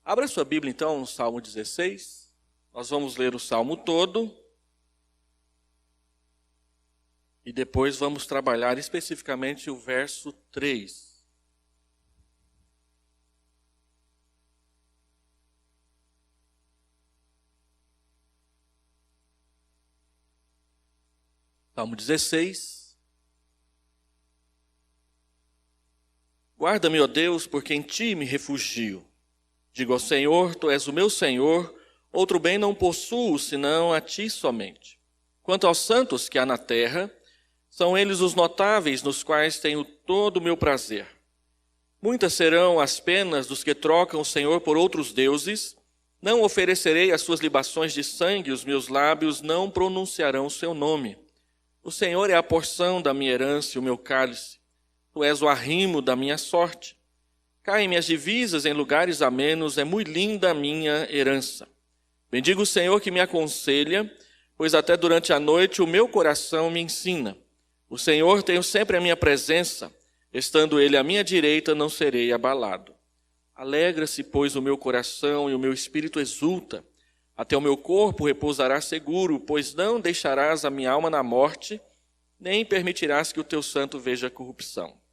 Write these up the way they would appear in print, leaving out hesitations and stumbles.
Abra sua Bíblia, então, no Salmo 16. Nós vamos ler o Salmo todo. E depois vamos trabalhar especificamente o verso 3. Salmo 16. Guarda-me, ó Deus, porque em ti me refugio. Digo ao Senhor, tu és o meu Senhor, outro bem não possuo, senão a ti somente. Quanto aos santos que há na terra, são eles os notáveis nos quais tenho todo o meu prazer. Muitas serão as penas dos que trocam o Senhor por outros deuses. Não oferecerei as suas libações de sangue, os meus lábios não pronunciarão o seu nome. O Senhor é a porção da minha herança e o meu cálice. Tu és o arrimo da minha sorte. Caem minhas divisas em lugares amenos, é muito linda a minha herança. Bendigo o Senhor que me aconselha, pois até durante a noite o meu coração me ensina. O Senhor tem sempre a minha presença, estando Ele à minha direita, não serei abalado. Alegra-se, pois, o meu coração e o meu espírito exulta. Até o meu corpo repousará seguro, pois não deixarás a minha alma na morte, nem permitirás que o teu santo veja a corrupção.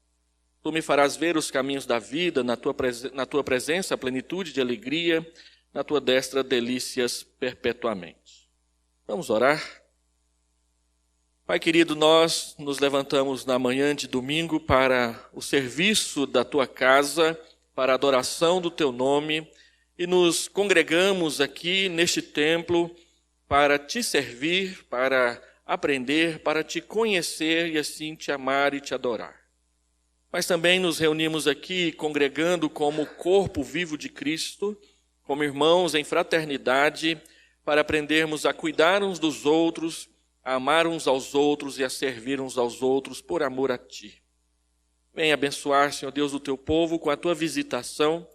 Tu me farás ver os caminhos da vida, na tua presença a plenitude de alegria, na tua destra delícias perpetuamente. Vamos orar? Pai querido, nós nos levantamos na manhã de domingo para o serviço da tua casa, para a adoração do teu nome, e nos congregamos aqui neste templo para te servir, para aprender, para te conhecer e assim te amar e te adorar. Mas também nos reunimos aqui congregando como corpo vivo de Cristo, como irmãos em fraternidade, para aprendermos a cuidar uns dos outros, a amar uns aos outros e a servir uns aos outros por amor a Ti. Venha abençoar, Senhor Deus, o Teu povo com a Tua visitação,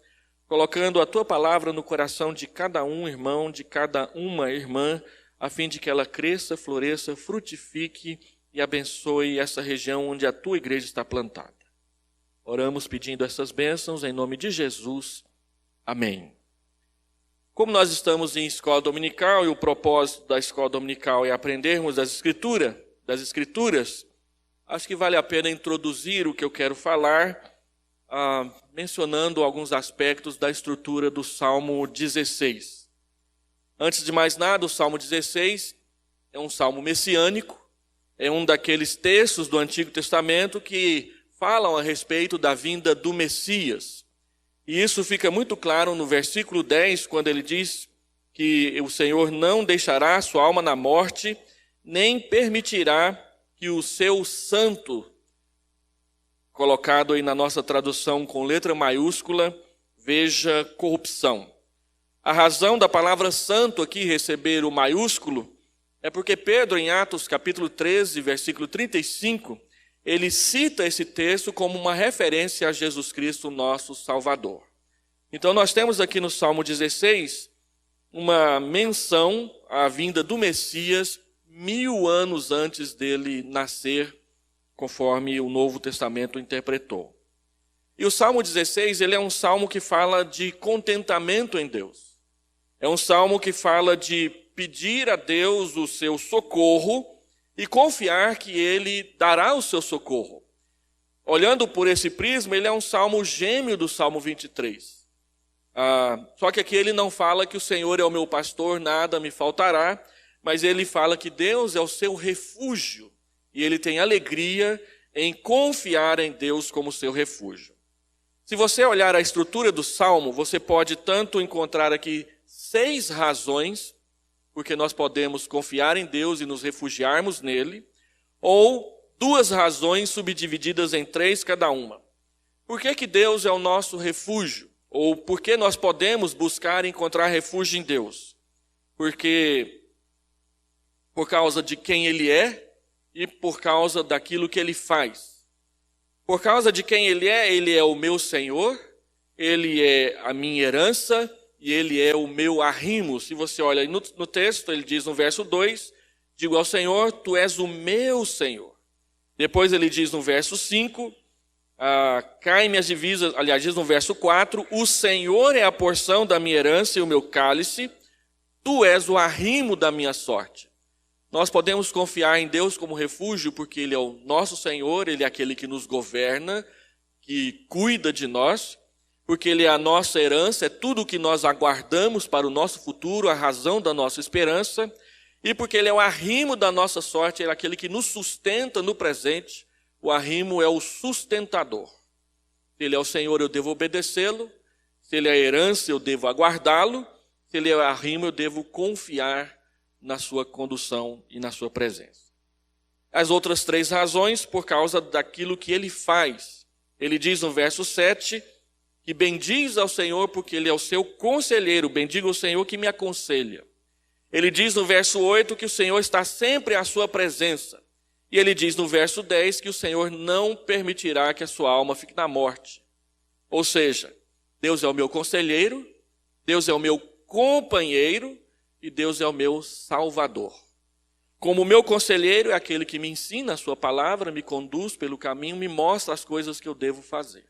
colocando a Tua palavra no coração de cada um irmão, de cada uma irmã, a fim de que ela cresça, floresça, frutifique e abençoe essa região onde a Tua igreja está plantada. Oramos pedindo essas bênçãos em nome de Jesus. Amém. Como nós estamos em escola dominical e o propósito da escola dominical é aprendermos das escrituras, acho que vale a pena introduzir o que eu quero falar, mencionando alguns aspectos da estrutura do Salmo 16. Antes de mais nada, o Salmo 16 é um salmo messiânico, é um daqueles textos do Antigo Testamento que falam a respeito da vinda do Messias. E isso fica muito claro no versículo 10, quando ele diz que o Senhor não deixará sua alma na morte, nem permitirá que o seu santo, colocado aí na nossa tradução com letra maiúscula, veja corrupção. A razão da palavra santo aqui receber o maiúsculo é porque Pedro, em Atos capítulo 13, versículo 35, ele cita esse texto como uma referência a Jesus Cristo, nosso Salvador. Então nós temos aqui no Salmo 16 uma menção à vinda do Messias 1000 anos antes dele nascer, conforme o Novo Testamento interpretou. E o Salmo 16 ele é um salmo que fala de contentamento em Deus. É um salmo que fala de pedir a Deus o seu socorro e confiar que Ele dará o seu socorro. Olhando por esse prisma, ele é um salmo gêmeo do Salmo 23. Só que aqui ele não fala que o Senhor é o meu pastor, nada me faltará, mas ele fala que Deus é o seu refúgio. E ele tem alegria em confiar em Deus como seu refúgio. Se você olhar a estrutura do salmo, você pode tanto encontrar aqui 6 razões porque nós podemos confiar em Deus e nos refugiarmos nele, ou 2 razões subdivididas em 3 cada uma. Por que Deus é o nosso refúgio? Ou por que nós podemos buscar e encontrar refúgio em Deus? Porque por causa de quem Ele é e por causa daquilo que Ele faz. Por causa de quem Ele é o meu Senhor, Ele é a minha herança, e Ele é o meu arrimo. Se você olha no texto, ele diz no verso 2, digo ao Senhor, tu és o meu Senhor. Depois ele diz no verso 5, Caem minhas divisas, aliás, diz no verso 4, o Senhor é a porção da minha herança e o meu cálice, tu és o arrimo da minha sorte. Nós podemos confiar em Deus como refúgio, porque Ele é o nosso Senhor, Ele é aquele que nos governa, que cuida de nós, porque Ele é a nossa herança, é tudo o que nós aguardamos para o nosso futuro, a razão da nossa esperança, e porque Ele é o arrimo da nossa sorte, Ele é aquele que nos sustenta no presente. O arrimo é o sustentador. Se Ele é o Senhor, eu devo obedecê-lo. Se Ele é a herança, eu devo aguardá-lo. Se Ele é o arrimo, eu devo confiar na sua condução e na sua presença. As outras 3 razões, por causa daquilo que Ele faz. Ele diz no verso 7, que bendiz ao Senhor porque Ele é o seu conselheiro. Bendiga o Senhor que me aconselha. Ele diz no verso 8 que o Senhor está sempre à sua presença. E ele diz no verso 10 que o Senhor não permitirá que a sua alma fique na morte. Ou seja, Deus é o meu conselheiro, Deus é o meu companheiro e Deus é o meu salvador. Como o meu conselheiro é aquele que me ensina a sua palavra, me conduz pelo caminho, me mostra as coisas que eu devo fazer.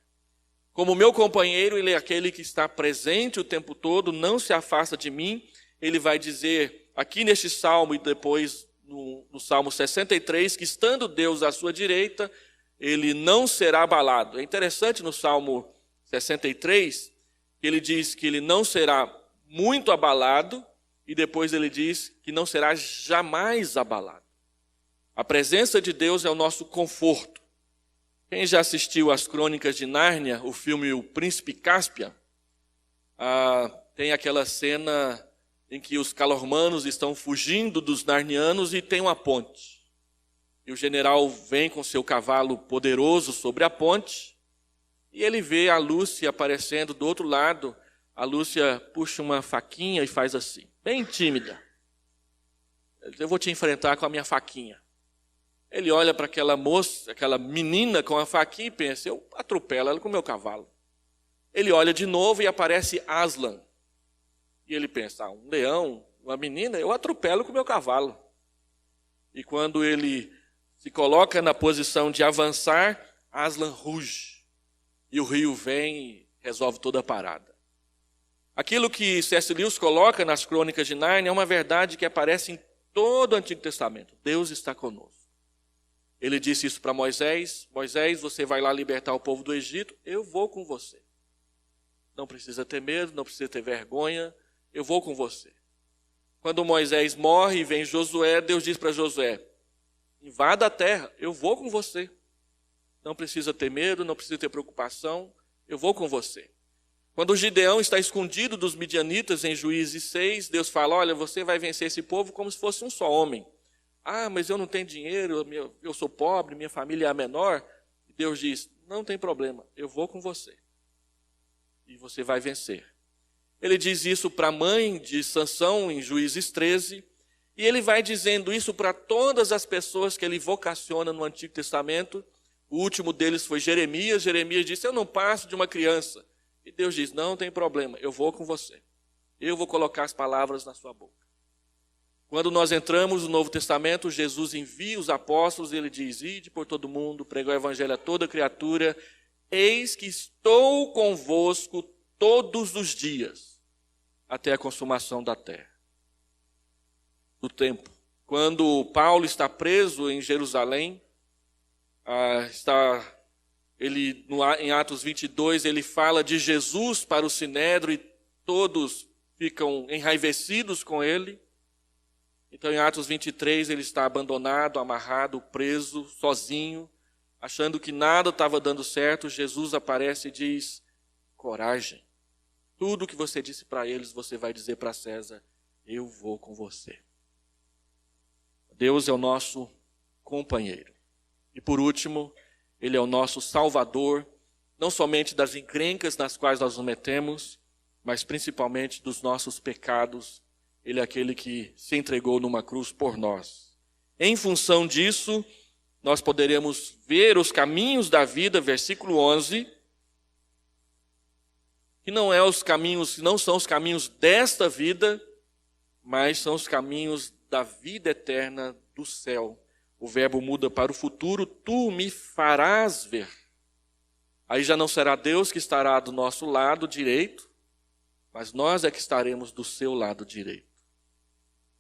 Como o meu companheiro, ele é aquele que está presente o tempo todo, não se afasta de mim. Ele vai dizer aqui neste salmo e depois no Salmo 63, que estando Deus à sua direita, ele não será abalado. É interessante no Salmo 63, que ele diz que ele não será muito abalado, e depois ele diz que não será jamais abalado. A presença de Deus é o nosso conforto. Quem já assistiu às Crônicas de Nárnia, o filme O Príncipe Cáspian, tem aquela cena em que os calormanos estão fugindo dos narnianos e tem uma ponte. E o general vem com seu cavalo poderoso sobre a ponte e ele vê a Lúcia aparecendo do outro lado. A Lúcia puxa uma faquinha e faz assim, bem tímida. Eu vou te enfrentar com a minha faquinha. Ele olha para aquela moça, aquela menina com a faquinha e pensa, eu atropelo ela com o meu cavalo. Ele olha de novo e aparece Aslan. E ele pensa, um leão, uma menina, eu atropelo com o meu cavalo. E quando ele se coloca na posição de avançar, Aslan ruge. E o rio vem e resolve toda a parada. Aquilo que C.S. Lewis coloca nas Crônicas de Nárnia é uma verdade que aparece em todo o Antigo Testamento. Deus está conosco. Ele disse isso para Moisés. Moisés, você vai lá libertar o povo do Egito, eu vou com você. Não precisa ter medo, não precisa ter vergonha. Eu vou com você. Quando Moisés morre e vem Josué, Deus diz para Josué, invada a terra, eu vou com você. Não precisa ter medo, não precisa ter preocupação, eu vou com você. Quando Gideão está escondido dos midianitas em Juízes 6, Deus fala, olha, você vai vencer esse povo como se fosse um só homem. Ah, mas eu não tenho dinheiro, eu sou pobre, minha família é a menor. E Deus diz, não tem problema, eu vou com você. E você vai vencer. Ele diz isso para a mãe de Sansão, em Juízes 13, e ele vai dizendo isso para todas as pessoas que ele vocaciona no Antigo Testamento. O último deles foi Jeremias. Jeremias disse, eu não passo de uma criança. E Deus diz, não tem problema, eu vou com você. Eu vou colocar as palavras na sua boca. Quando nós entramos no Novo Testamento, Jesus envia os apóstolos, e ele diz, ide por todo mundo, pregai o evangelho a toda criatura, eis que estou convosco todos os dias, até a consumação da terra, do tempo. Quando Paulo está preso em Jerusalém, em Atos 22, ele fala de Jesus para o Sinédrio e todos ficam enraivecidos com ele. Então, em Atos 23, ele está abandonado, amarrado, preso, sozinho, achando que nada estava dando certo. Jesus aparece e diz, coragem. Tudo que você disse para eles, você vai dizer para César, eu vou com você. Deus é o nosso companheiro. E por último, Ele é o nosso Salvador, não somente das encrencas nas quais nós nos metemos, mas principalmente dos nossos pecados. Ele é aquele que se entregou numa cruz por nós. Em função disso, nós poderemos ver os caminhos da vida, versículo 11, que não são os caminhos desta vida, mas são os caminhos da vida eterna do céu. O verbo muda para o futuro, tu me farás ver. Aí já não será Deus que estará do nosso lado direito, mas nós é que estaremos do seu lado direito.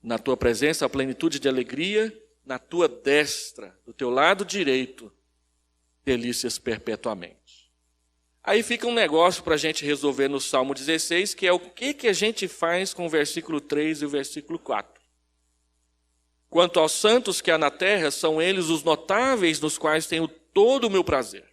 Na tua presença, a plenitude de alegria, na tua destra, do teu lado direito, delícias perpetuamente. Aí fica um negócio para a gente resolver no Salmo 16, que é o que a gente faz com o versículo 3 e o versículo 4. Quanto aos santos que há na terra, são eles os notáveis nos quais tenho todo o meu prazer.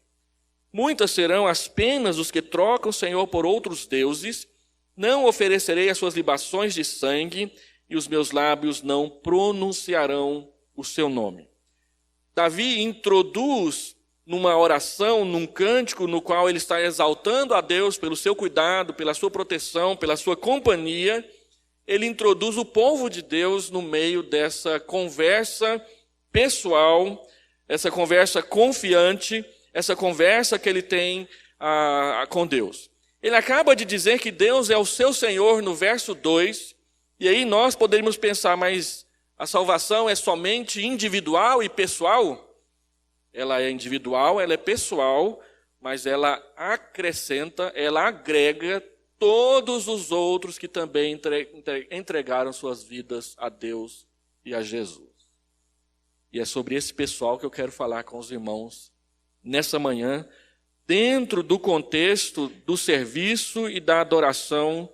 Muitas serão as penas dos que trocam o Senhor por outros deuses. Não oferecerei as suas libações de sangue, e os meus lábios não pronunciarão o seu nome. Davi introduz numa oração, num cântico, no qual ele está exaltando a Deus pelo seu cuidado, pela sua proteção, pela sua companhia. Ele introduz o povo de Deus no meio dessa conversa pessoal, essa conversa confiante, essa conversa que ele tem com Deus. Ele acaba de dizer que Deus é o seu Senhor no verso 2, e aí nós poderíamos pensar, mas a salvação é somente individual e pessoal? Ela é individual, ela é pessoal, mas ela acrescenta, ela agrega todos os outros que também entregaram suas vidas a Deus e a Jesus. E é sobre esse pessoal que eu quero falar com os irmãos nessa manhã, dentro do contexto do serviço e da adoração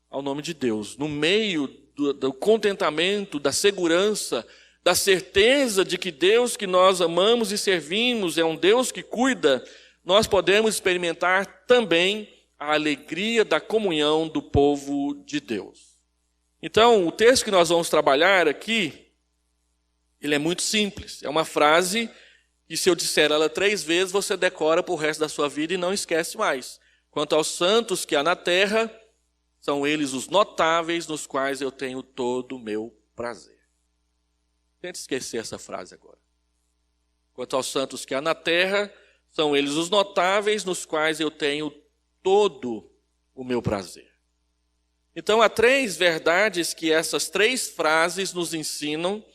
ao nome de Deus, no meio do contentamento, da segurança, da certeza de que Deus que nós amamos e servimos é um Deus que cuida, nós podemos experimentar também a alegria da comunhão do povo de Deus. Então, o texto que nós vamos trabalhar aqui, ele é muito simples. É uma frase que, se eu disser ela 3 vezes, você decora para o resto da sua vida e não esquece mais. Quanto aos santos que há na terra, são eles os notáveis nos quais eu tenho todo o meu prazer. Tente esquecer essa frase agora. Quanto aos santos que há na terra, são eles os notáveis nos quais eu tenho todo o meu prazer. Então, há 3 verdades que essas 3 frases nos ensinam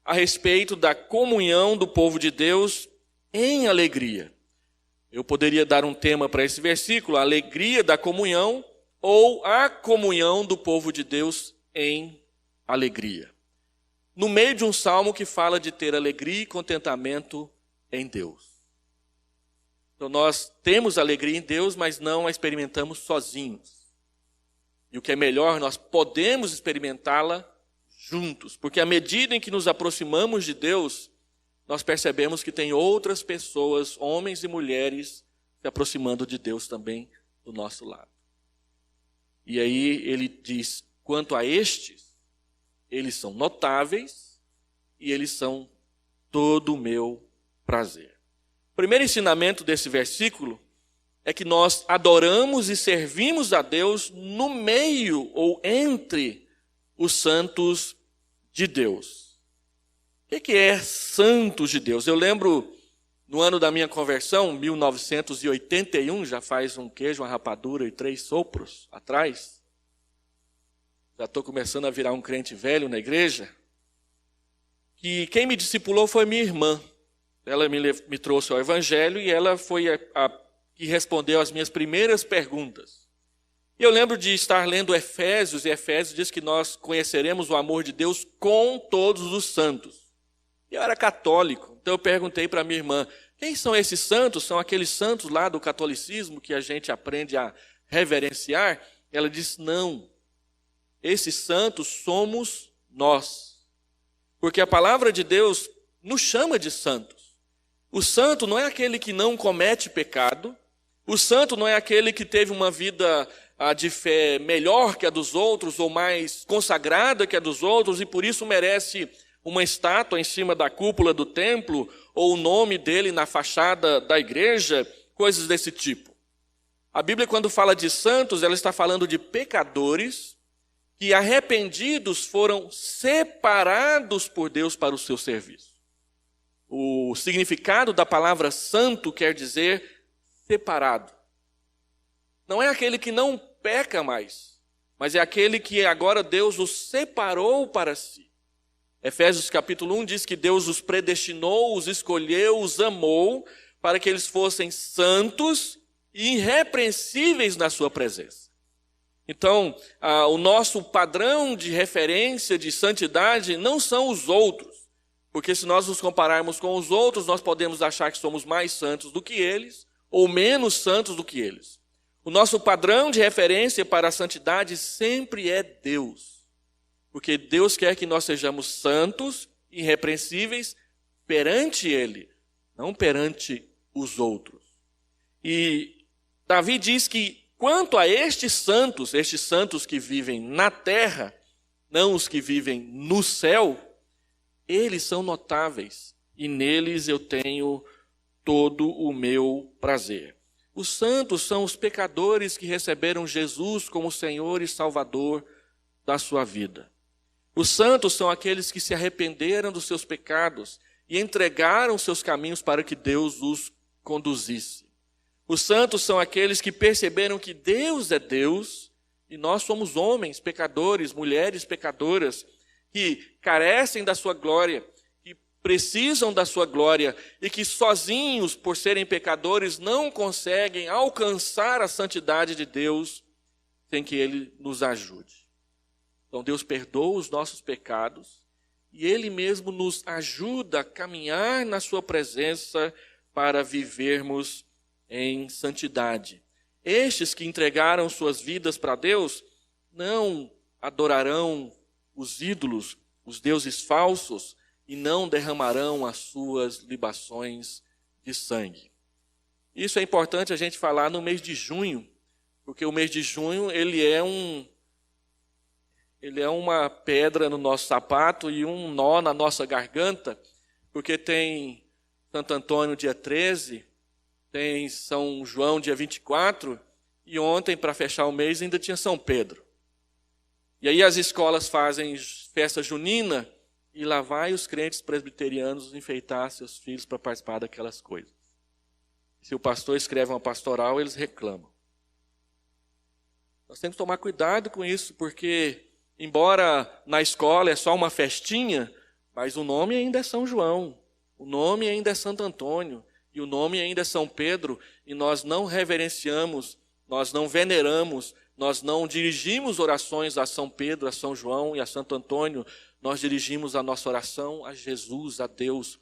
a respeito da comunhão do povo de Deus em alegria. Eu poderia dar um tema para esse versículo, a alegria da comunhão, ou a comunhão do povo de Deus em alegria. No meio de um salmo que fala de ter alegria e contentamento em Deus. Então nós temos alegria em Deus, mas não a experimentamos sozinhos. E o que é melhor, nós podemos experimentá-la juntos. Porque à medida em que nos aproximamos de Deus, nós percebemos que tem outras pessoas, homens e mulheres, se aproximando de Deus também do nosso lado. E aí ele diz, quanto a estes, eles são notáveis e eles são todo o meu prazer. O primeiro ensinamento desse versículo é que nós adoramos e servimos a Deus no meio ou entre os santos de Deus. O que é santos de Deus? Eu lembro, no ano da minha conversão, 1981, já faz um queijo, uma rapadura e 3 sopros atrás. Já estou começando a virar um crente velho na igreja. Que quem me discipulou foi minha irmã. Ela me trouxe ao evangelho e ela foi a que respondeu as minhas primeiras perguntas. E eu lembro de estar lendo Efésios, e Efésios diz que nós conheceremos o amor de Deus com todos os santos. E eu era católico, então eu perguntei para minha irmã, quem são esses santos? São aqueles santos lá do catolicismo que a gente aprende a reverenciar? Ela disse, não, esses santos somos nós. Porque a palavra de Deus nos chama de santos. O santo não é aquele que não comete pecado, o santo não é aquele que teve uma vida de fé melhor que a dos outros, ou mais consagrada que a dos outros, e por isso merece uma estátua em cima da cúpula do templo, ou o nome dele na fachada da igreja, coisas desse tipo. A Bíblia, quando fala de santos, ela está falando de pecadores que, arrependidos, foram separados por Deus para o seu serviço. O significado da palavra santo quer dizer separado. Não é aquele que não peca mais, mas é aquele que agora Deus os separou para si. Efésios capítulo 1 diz que Deus os predestinou, os escolheu, os amou, para que eles fossem santos e irrepreensíveis na sua presença. Então, o nosso padrão de referência de santidade não são os outros, porque se nós nos compararmos com os outros, nós podemos achar que somos mais santos do que eles, ou menos santos do que eles. O nosso padrão de referência para a santidade sempre é Deus, porque Deus quer que nós sejamos santos, irrepreensíveis, perante Ele, não perante os outros. E Davi diz que quanto a estes santos que vivem na terra, não os que vivem no céu, eles são notáveis e neles eu tenho todo o meu prazer. Os santos são os pecadores que receberam Jesus como Senhor e Salvador da sua vida. Os santos são aqueles que se arrependeram dos seus pecados e entregaram seus caminhos para que Deus os conduzisse. Os santos são aqueles que perceberam que Deus é Deus e nós somos homens pecadores, mulheres pecadoras, que carecem da sua glória, que precisam da sua glória e que sozinhos, por serem pecadores, não conseguem alcançar a santidade de Deus sem que Ele nos ajude. Então Deus perdoa os nossos pecados e Ele mesmo nos ajuda a caminhar na sua presença para vivermos em santidade. Estes que entregaram suas vidas para Deus não adorarão os ídolos, os deuses falsos, e não derramarão as suas libações de sangue. Isso é importante a gente falar no mês de junho, porque o mês de junho ele é uma pedra no nosso sapato e um nó na nossa garganta, porque tem Santo Antônio dia 13, tem São João dia 24, e ontem, para fechar o mês, ainda tinha São Pedro. E aí as escolas fazem festa junina, e lá vai os crentes presbiterianos enfeitar seus filhos para participar daquelas coisas. Se o pastor escreve uma pastoral, eles reclamam. Nós temos que tomar cuidado com isso, porque embora na escola é só uma festinha, mas o nome ainda é São João, o nome ainda é Santo Antônio, e o nome ainda é São Pedro, e nós não reverenciamos, nós não veneramos, nós não dirigimos orações a São Pedro, a São João e a Santo Antônio, nós dirigimos a nossa oração a Jesus, a Deus,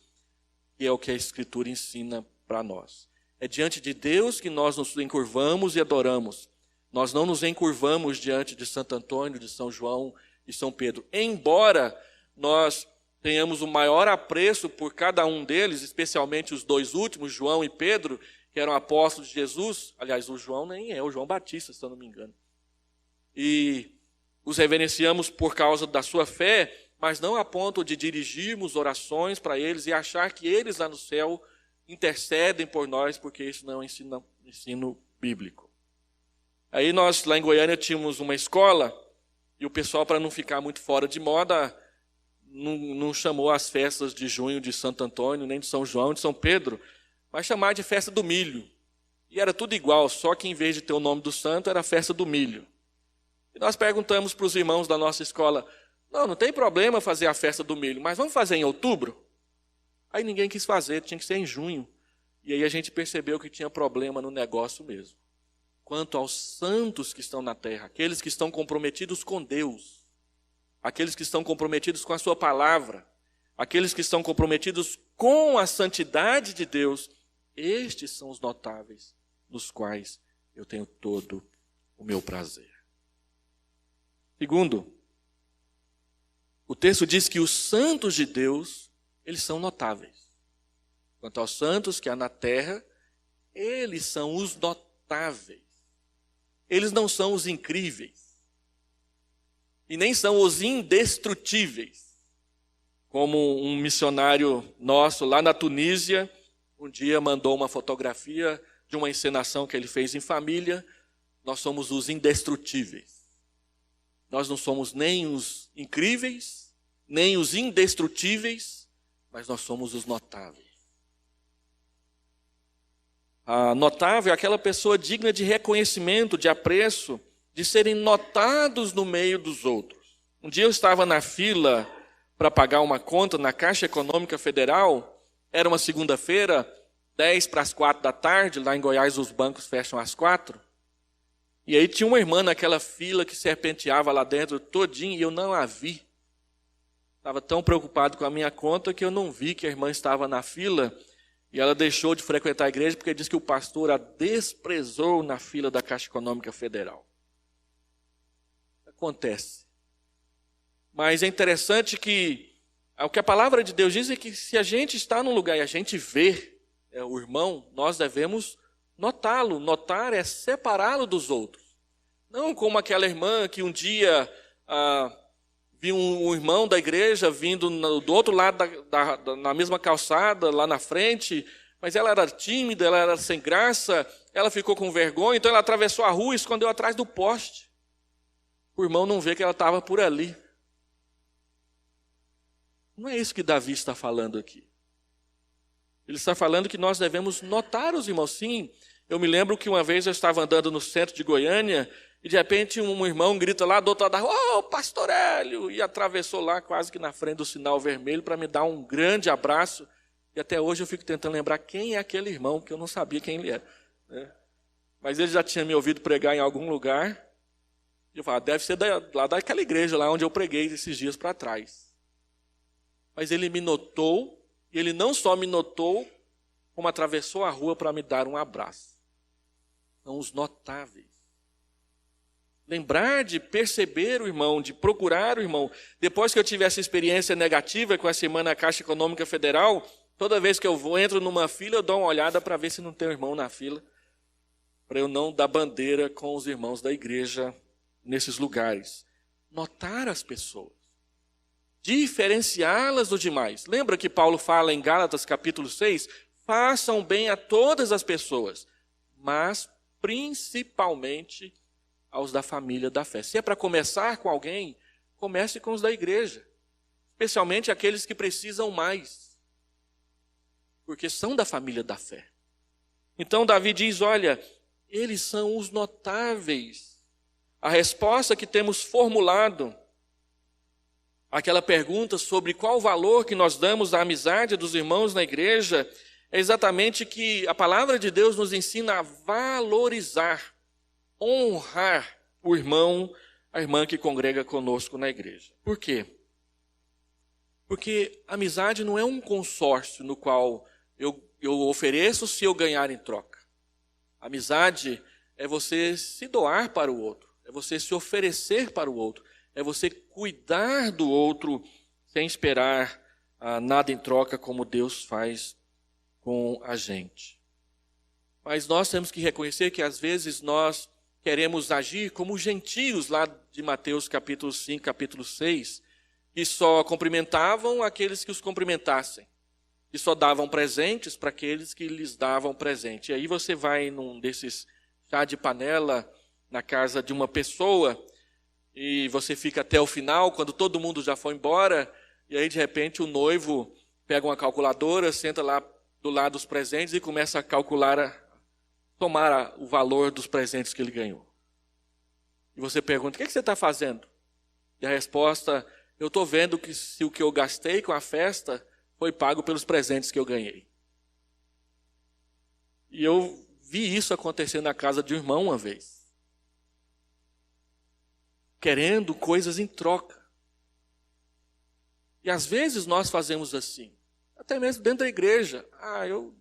que é o que a Escritura ensina para nós. É diante de Deus que nós nos encurvamos e adoramos. Nós não nos encurvamos diante de Santo Antônio, de São João e São Pedro. Embora nós tenhamos o maior apreço por cada um deles, especialmente os dois últimos, João e Pedro, que eram apóstolos de Jesus. Aliás, o João nem é, o João Batista, se eu não me engano. E os reverenciamos por causa da sua fé, mas não a ponto de dirigirmos orações para eles e achar que eles lá no céu intercedem por nós, porque isso não é um ensino bíblico. Aí nós, lá em Goiânia, tínhamos uma escola, e o pessoal, para não ficar muito fora de moda, não chamou as festas de junho de Santo Antônio, nem de São João, de São Pedro, mas chamar de festa do milho. E era tudo igual, só que em vez de ter o nome do santo, era a festa do milho. E nós perguntamos para os irmãos da nossa escola, não tem problema fazer a festa do milho, mas vamos fazer em outubro? Aí ninguém quis fazer, tinha que ser em junho. E aí a gente percebeu que tinha problema no negócio mesmo. Quanto aos santos que estão na terra, aqueles que estão comprometidos com Deus, aqueles que estão comprometidos com a sua palavra, aqueles que estão comprometidos com a santidade de Deus, estes são os notáveis, nos quais eu tenho todo o meu prazer. Segundo, o texto diz que os santos de Deus, eles são notáveis. Quanto aos santos que há na terra, eles são os notáveis. Eles não são os incríveis. E nem são os indestrutíveis. Como um missionário nosso lá na Tunísia, um dia mandou uma fotografia de uma encenação que ele fez em família. Nós somos os indestrutíveis. Nós não somos nem os incríveis, nem os indestrutíveis, mas nós somos os notáveis. A notável é aquela pessoa digna de reconhecimento, de apreço, de serem notados no meio dos outros. Um dia eu estava na fila para pagar uma conta na Caixa Econômica Federal, era uma segunda-feira, 3:10 da tarde, lá em Goiás os bancos fecham às 4. E aí tinha uma irmã naquela fila que serpenteava lá dentro todinha e eu não a vi. Estava tão preocupado com a minha conta que eu não vi que a irmã estava na fila e ela deixou de frequentar a igreja porque disse que o pastor a desprezou na fila da Caixa Econômica Federal. Acontece. Mas é interessante que o que a palavra de Deus diz é que se a gente está num lugar e a gente vê o irmão, nós devemos notá-lo. Notar é separá-lo dos outros. Não como aquela irmã que um dia viu um irmão da igreja vindo do outro lado na mesma calçada, lá na frente, mas ela era tímida, ela era sem graça, ela ficou com vergonha, então ela atravessou a rua e escondeu atrás do poste. O irmão não vê que ela estava por ali. Não é isso que Davi está falando aqui. Ele está falando que nós devemos notar os irmãos. Sim, eu me lembro que uma vez eu estava andando no centro de Goiânia e de repente um irmão grita lá do outro lado da rua, "Ô, pastor Hélio!" E atravessou lá quase que na frente do sinal vermelho para me dar um grande abraço. E até hoje eu fico tentando lembrar quem é aquele irmão, que eu não sabia quem ele era. Né? Mas ele já tinha me ouvido pregar em algum lugar. E eu falava, deve ser lá daquela igreja lá onde eu preguei esses dias para trás. Mas ele me notou, e ele não só me notou, como atravessou a rua para me dar um abraço. São os notáveis. Lembrar de perceber o irmão, de procurar o irmão. Depois que eu tive essa experiência negativa com essa irmã na Caixa Econômica Federal, toda vez que eu entro numa fila, eu dou uma olhada para ver se não tem um irmão na fila, para eu não dar bandeira com os irmãos da igreja nesses lugares. Notar as pessoas. Diferenciá-las do demais. Lembra que Paulo fala em Gálatas capítulo 6? Façam bem a todas as pessoas, mas principalmente aos da família da fé. Se é para começar com alguém, comece com os da igreja. Especialmente aqueles que precisam mais. Porque são da família da fé. Então Davi diz, olha, eles são os notáveis. A resposta que temos formulado aquela pergunta sobre qual o valor que nós damos à amizade dos irmãos na igreja, é exatamente que a palavra de Deus nos ensina a valorizar, honrar o irmão, a irmã que congrega conosco na igreja. Por quê? Porque amizade não é um consórcio no qual eu ofereço se eu ganhar em troca. Amizade é você se doar para o outro, é você se oferecer para o outro, é você cuidar do outro sem esperar nada em troca, como Deus faz com a gente. Mas nós temos que reconhecer que às vezes nós queremos agir como os gentios lá de Mateus capítulo 5, capítulo 6, que só cumprimentavam aqueles que os cumprimentassem, que só davam presentes para aqueles que lhes davam presente. E aí você vai num desses chá de panela na casa de uma pessoa e você fica até o final, quando todo mundo já foi embora, e aí de repente o noivo pega uma calculadora, senta lá do lado dos presentes e começa a calcular, tomar o valor dos presentes que ele ganhou. E você pergunta, o que você está fazendo? E a resposta, eu estou vendo que se o que eu gastei com a festa foi pago pelos presentes que eu ganhei. E eu vi isso acontecer na casa de um irmão uma vez. Querendo coisas em troca. E às vezes nós fazemos assim. Até mesmo dentro da igreja. Eu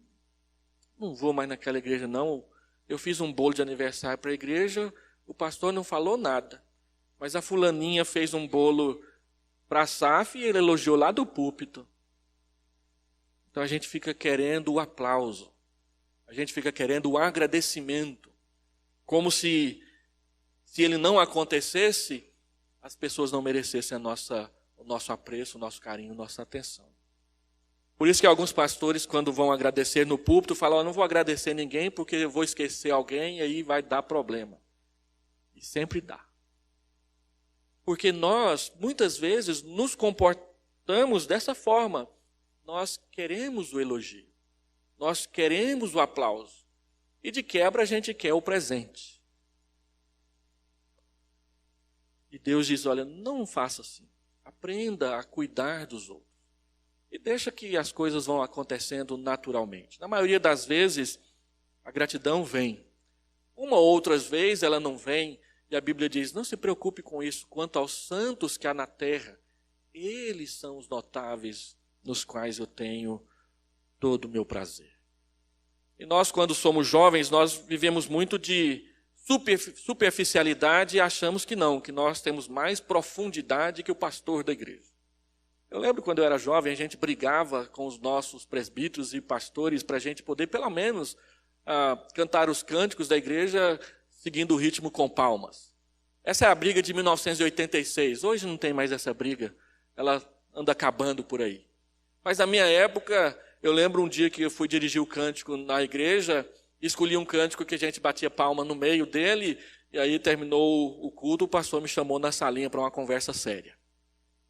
não vou mais naquela igreja não. Eu fiz um bolo de aniversário para a igreja, o pastor não falou nada. Mas a fulaninha fez um bolo para a SAF e ele elogiou lá do púlpito. Então a gente fica querendo o aplauso. A gente fica querendo o agradecimento. Como se ele não acontecesse, as pessoas não merecessem o nosso apreço, o nosso carinho, a nossa atenção. Por isso que alguns pastores, quando vão agradecer no púlpito, falam, não vou agradecer ninguém porque eu vou esquecer alguém e aí vai dar problema. E sempre dá. Porque nós, muitas vezes, nos comportamos dessa forma. Nós queremos o elogio. Nós queremos o aplauso. E de quebra a gente quer o presente. E Deus diz, olha, não faça assim. Aprenda a cuidar dos outros. e deixa que as coisas vão acontecendo naturalmente. Na maioria das vezes, a gratidão vem. Uma ou outras vezes ela não vem, e a Bíblia diz, não se preocupe com isso, quanto aos santos que há na terra, eles são os notáveis nos quais eu tenho todo o meu prazer. E nós, quando somos jovens, nós vivemos muito de superficialidade e achamos que não, que nós temos mais profundidade que o pastor da igreja. Eu lembro quando eu era jovem, a gente brigava com os nossos presbíteros e pastores para a gente poder, pelo menos, cantar os cânticos da igreja seguindo o ritmo com palmas. Essa é a briga de 1986. Hoje não tem mais essa briga. Ela anda acabando por aí. Mas na minha época, eu lembro um dia que eu fui dirigir o cântico na igreja, escolhi um cântico que a gente batia palma no meio dele, e aí terminou o culto, o pastor me chamou na salinha para uma conversa séria.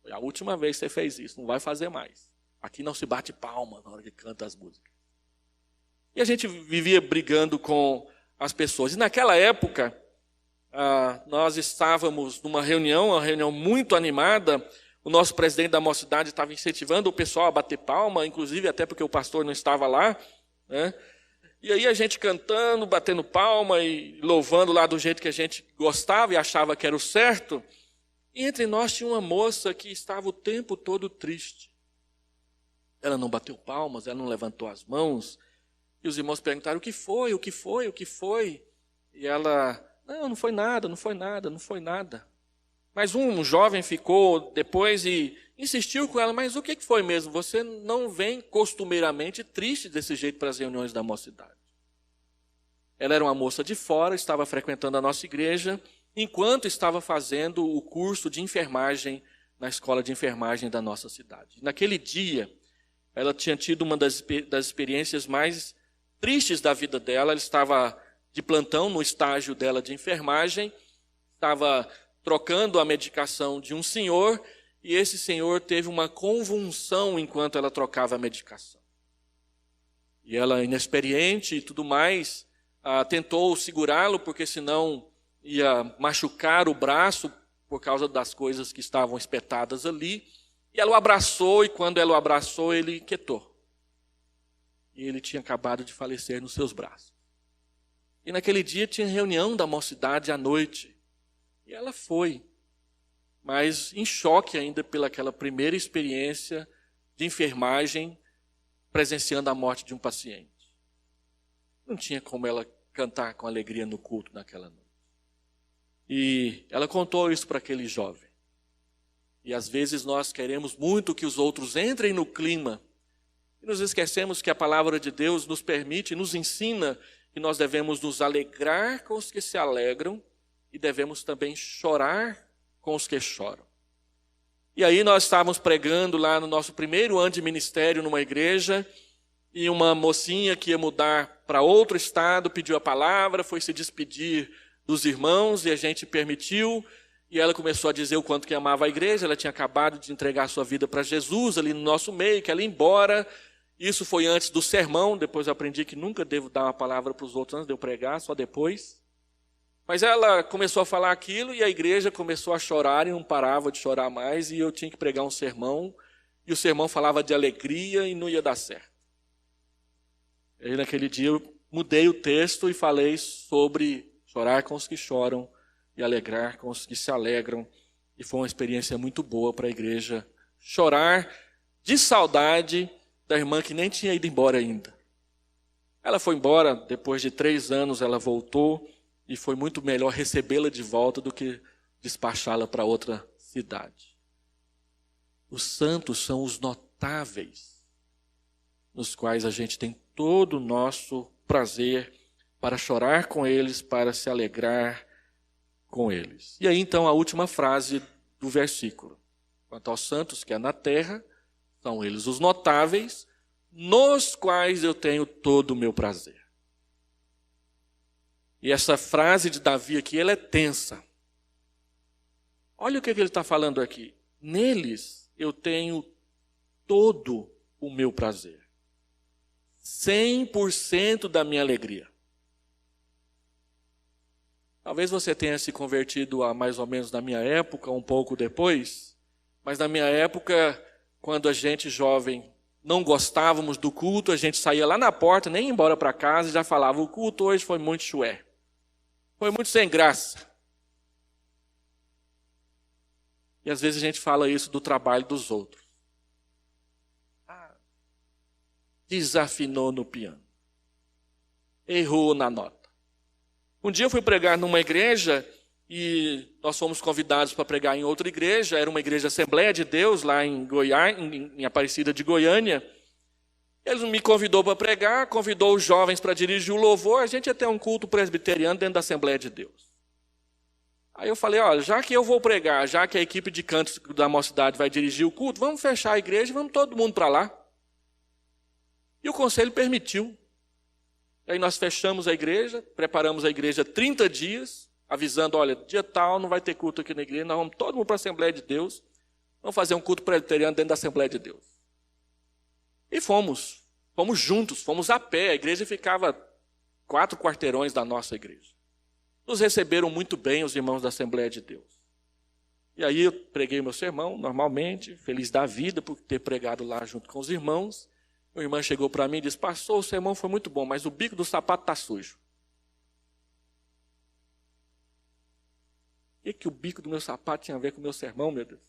Foi a última vez que você fez isso, não vai fazer mais. Aqui não se bate palma na hora que canta as músicas. E a gente vivia brigando com as pessoas. E naquela época, nós estávamos numa reunião, uma reunião muito animada. O nosso presidente da mocidade estava incentivando o pessoal a bater palma, inclusive até porque o pastor não estava lá, né? E aí a gente cantando, batendo palma e louvando lá do jeito que a gente gostava e achava que era o certo. E entre nós tinha uma moça que estava o tempo todo triste. Ela não bateu palmas, ela não levantou as mãos. E os irmãos perguntaram, o que foi, o que foi, o que foi? E ela, não foi nada, não foi nada, não foi nada. Mas um jovem ficou depois e insistiu com ela, mas o que foi mesmo? Você não vem costumeiramente triste desse jeito para as reuniões da mocidade. Ela era uma moça de fora, estava frequentando a nossa igreja, enquanto estava fazendo o curso de enfermagem na escola de enfermagem da nossa cidade. Naquele dia, ela tinha tido uma das experiências mais tristes da vida dela. Ela estava de plantão no estágio dela de enfermagem, estava trocando a medicação de um senhor, e esse senhor teve uma convulsão enquanto ela trocava a medicação. E ela, inexperiente e tudo mais, tentou segurá-lo, porque senão ia machucar o braço por causa das coisas que estavam espetadas ali. E ela o abraçou, e quando ela o abraçou, ele quietou. E ele tinha acabado de falecer nos seus braços. E naquele dia tinha reunião da mocidade à noite. E ela foi, mas em choque ainda pelaquela primeira experiência de enfermagem, presenciando a morte de um paciente. Não tinha como ela cantar com alegria no culto naquela noite. E ela contou isso para aquele jovem. E às vezes nós queremos muito que os outros entrem no clima, e nos esquecemos que a palavra de Deus nos permite, nos ensina que nós devemos nos alegrar com os que se alegram, e devemos também chorar com os que choram. E aí nós estávamos pregando lá no nosso primeiro ano de ministério numa igreja, e uma mocinha que ia mudar para outro estado pediu a palavra, foi se despedir dos irmãos, e a gente permitiu, e ela começou a dizer o quanto que amava a igreja. Ela tinha acabado de entregar a sua vida para Jesus ali no nosso meio, que ela ia embora. Isso foi antes do sermão, depois eu aprendi que nunca devo dar uma palavra para os outros antes de eu pregar, só depois. Mas ela começou a falar aquilo, e a igreja começou a chorar, e não parava de chorar mais, e eu tinha que pregar um sermão, e o sermão falava de alegria, e não ia dar certo. E aí naquele dia eu mudei o texto e falei sobre chorar com os que choram, e alegrar com os que se alegram, e foi uma experiência muito boa para a igreja, chorar de saudade da irmã que nem tinha ido embora ainda. Ela foi embora, depois de 3 anos ela voltou, e foi muito melhor recebê-la de volta do que despachá-la para outra cidade. Os santos são os notáveis, nos quais a gente tem todo o nosso prazer para chorar com eles, para se alegrar com eles. E aí então a última frase do versículo. Quanto aos santos que há na terra, são eles os notáveis, nos quais eu tenho todo o meu prazer. E essa frase de Davi aqui, ela é tensa. Olha o que ele está falando aqui. Neles eu tenho todo o meu prazer. 100% da minha alegria. Talvez você tenha se convertido há mais ou menos na minha época, um pouco depois. Mas na minha época, quando a gente jovem não gostávamos do culto, a gente saía lá na porta, nem ia embora para casa, e já falava, o culto hoje foi muito chué. Foi muito sem graça. E às vezes a gente fala isso do trabalho dos outros. Desafinou no piano. Errou na nota. Um dia eu fui pregar numa igreja e nós fomos convidados para pregar em outra igreja. Era uma igreja Assembleia de Deus lá em Goiás, em Aparecida de Goiânia. Ele me convidou para pregar, convidou os jovens para dirigir o louvor. A gente ia ter um culto presbiteriano dentro da Assembleia de Deus. Aí eu falei, olha, já que eu vou pregar, já que a equipe de cantos da mocidade vai dirigir o culto, vamos fechar a igreja e vamos todo mundo para lá. E o conselho permitiu. Aí nós fechamos a igreja, preparamos a igreja 30 dias, avisando, olha, dia tal não vai ter culto aqui na igreja, nós vamos todo mundo para a Assembleia de Deus, vamos fazer um culto presbiteriano dentro da Assembleia de Deus. E fomos juntos, fomos a pé, a igreja ficava 4 quarteirões da nossa igreja. Nos receberam muito bem os irmãos da Assembleia de Deus. E aí eu preguei meu sermão, normalmente, feliz da vida por ter pregado lá junto com os irmãos. Uma irmã chegou para mim e disse, pastor, o sermão foi muito bom, mas o bico do sapato está sujo. O que o bico do meu sapato tinha a ver com o meu sermão, meu Deus?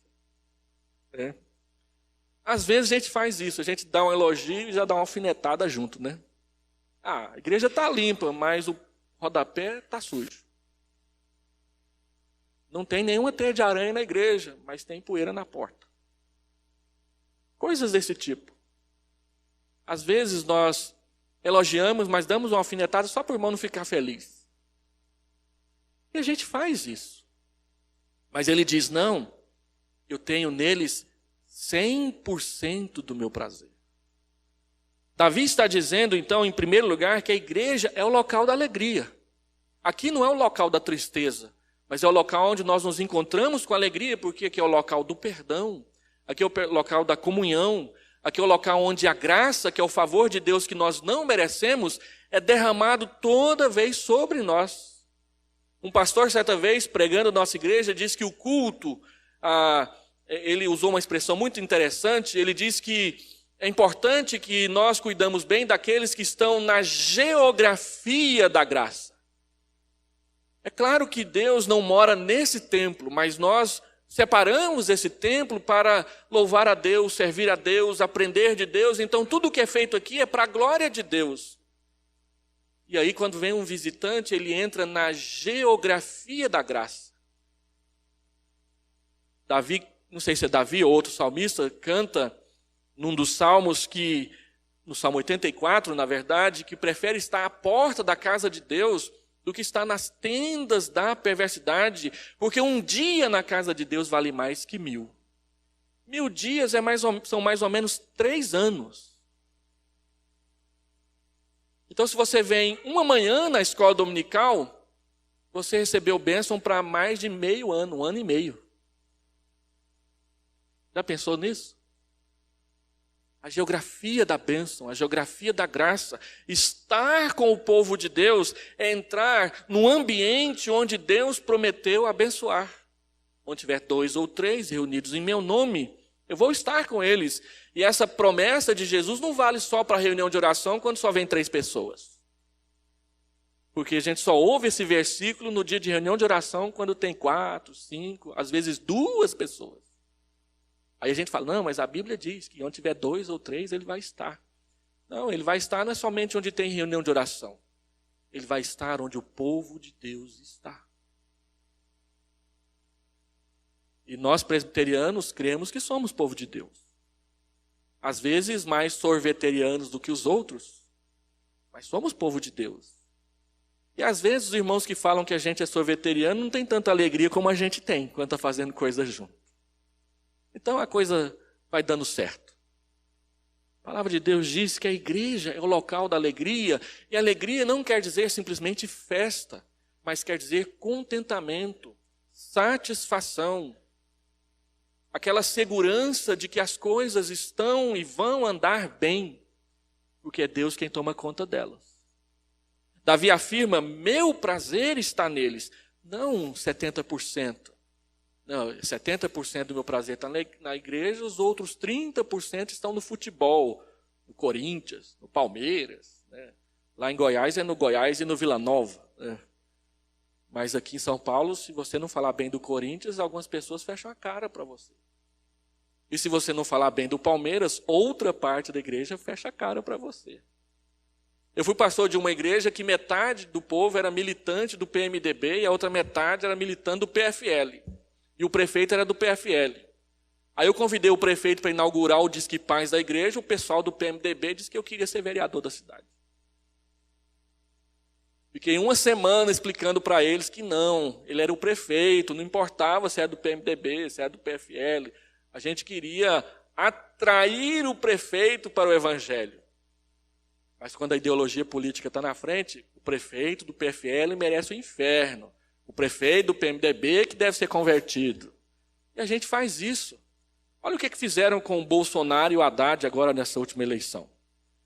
Às vezes a gente faz isso, a gente dá um elogio e já dá uma alfinetada junto, né? A igreja está limpa, mas o rodapé está sujo. Não tem nenhuma teia de aranha na igreja, mas tem poeira na porta. Coisas desse tipo. Às vezes nós elogiamos, mas damos uma alfinetada só para o irmão não ficar feliz. E a gente faz isso. Mas ele diz, não, eu tenho neles 100% do meu prazer. Davi está dizendo, então, em primeiro lugar, que a igreja é o local da alegria. Aqui não é o local da tristeza, mas é o local onde nós nos encontramos com alegria, porque aqui é o local do perdão, aqui é o local da comunhão, aqui é o local onde a graça, que é o favor de Deus que nós não merecemos, é derramado toda vez sobre nós. Um pastor, certa vez, pregando na nossa igreja, disse que o culto, ele usou uma expressão muito interessante, ele diz que é importante que nós cuidamos bem daqueles que estão na geografia da graça. É claro que Deus não mora nesse templo, mas nós separamos esse templo para louvar a Deus, servir a Deus, aprender de Deus. Então tudo o que é feito aqui é para a glória de Deus. E aí quando vem um visitante, ele entra na geografia da graça. Davi, não sei se é Davi ou outro salmista, canta num dos salmos que, no Salmo 84, na verdade, que prefere estar à porta da casa de Deus do que estar nas tendas da perversidade, porque um dia na casa de Deus vale mais que 1000. 1000 dias são mais ou menos 3 anos. Então, se você vem uma manhã na escola dominical, você recebeu bênção para mais de meio ano, 1 ano e meio. Já pensou nisso? A geografia da bênção, a geografia da graça. Estar com o povo de Deus é entrar num ambiente onde Deus prometeu abençoar. Onde tiver 2 ou 3 reunidos em meu nome, eu vou estar com eles. E essa promessa de Jesus não vale só para a reunião de oração quando só vem 3 pessoas. Porque a gente só ouve esse versículo no dia de reunião de oração quando tem 4, 5, às vezes 2 pessoas. Aí a gente fala, não, mas a Bíblia diz que onde tiver 2 ou 3, ele vai estar. Não, ele vai estar não é somente onde tem reunião de oração. Ele vai estar onde o povo de Deus está. E nós presbiterianos cremos que somos povo de Deus. Às vezes mais sorveterianos do que os outros, mas somos povo de Deus. E às vezes os irmãos que falam que a gente é sorveteriano não tem tanta alegria como a gente tem quando está fazendo coisas junto. Então a coisa vai dando certo. A palavra de Deus diz que a igreja é o local da alegria. E alegria não quer dizer simplesmente festa, mas quer dizer contentamento, satisfação. Aquela segurança de que as coisas estão e vão andar bem, porque é Deus quem toma conta delas. Davi afirma, meu prazer está neles, não 70%. Não, 70% do meu prazer está na igreja, os outros 30% estão no futebol, no Corinthians, no Palmeiras, né? Lá em Goiás é no Goiás e no Vila Nova, né? Mas aqui em São Paulo, se você não falar bem do Corinthians, algumas pessoas fecham a cara para você. E se você não falar bem do Palmeiras, outra parte da igreja fecha a cara para você. Eu fui pastor de uma igreja que metade do povo era militante do PMDB e a outra metade era militante do PFL. E o prefeito era do PFL. Aí eu convidei o prefeito para inaugurar o Disque Paz da igreja, o pessoal do PMDB disse que eu queria ser vereador da cidade. Fiquei uma semana explicando para eles que não, ele era o prefeito, não importava se era do PMDB, se era do PFL. A gente queria atrair o prefeito para o evangelho. Mas quando a ideologia política está na frente, o prefeito do PFL merece o inferno. O prefeito do PMDB que deve ser convertido. E a gente faz isso. Olha o que fizeram com o Bolsonaro e o Haddad agora nessa última eleição.